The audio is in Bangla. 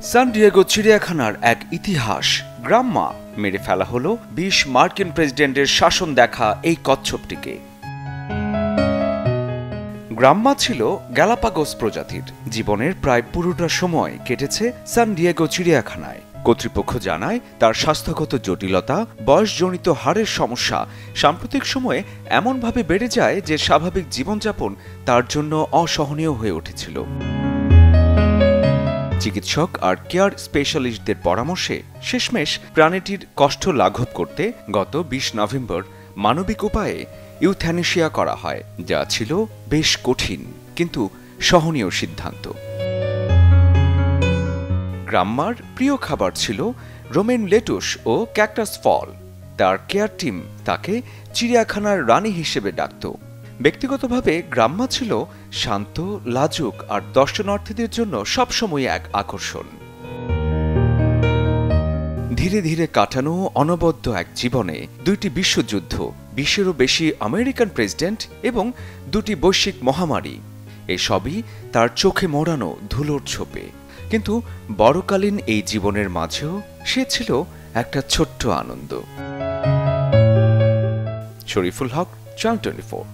সান ডিয়েগো চিড়িয়াখানার এক ইতিহাস। গ্রাম্মা মেরে ফেলা হলো ২০ মার্কিন প্রেসিডেন্টের শাসন দেখা এই কচ্ছপটিকে। গ্রাম্মা ছিল গ্যালাপাগোস প্রজাতির। জীবনের প্রায় পুরোটা সময় কেটেছে সান ডিয়েগো চিড়িয়াখানায়। কর্তৃপক্ষ জানায় তার স্বাস্থ্যগত জটিলতা, বয়সজনিত হাড়ের সমস্যা সাম্প্রতিক সময়ে এমনভাবে বেড়ে যায় যে স্বাভাবিক জীবনযাপন তার জন্য অসহনীয় হয়ে উঠেছিল। চিকিৎসক আর কেয়ার স্পেশালিস্টদের পরামর্শে শেষমেশ প্রাণীটির কষ্ট লাঘব করতে গত ২০ নভেম্বর মানবিক উপায়ে ইউথ্যানেশিয়া করা হয়, যা ছিল বেশ কঠিন কিন্তু সহনীয় সিদ্ধান্ত। গ্রাম্মার প্রিয় খাবার ছিল রোমেন লেটুস ও ক্যাকটাস ফল। তার কেয়ার টিম তাকে চিড়িয়াখানার রানী হিসেবে ডাকত। ব্যক্তিগতভাবে গ্রাম্মা ছিল শান্ত, লাজুক আর দর্শনার্থীদের জন্য সবসময় এক আকর্ষণ। ধীরে ধীরে কাটানো অনবদ্য এক জীবনে ২টি বিশ্বযুদ্ধ, ২০-এরও বেশি আমেরিকান প্রেসিডেন্ট এবং ২টি বৈশ্বিক মহামারী, এসবই তার চোখে মোড়ানো ধুলোর ছোপে। কিন্তু বড়কালীন এই জীবনের মাঝেও সে ছিল একটা ছোট্ট আনন্দ। শরীফুল হক, চ্যানেল 24।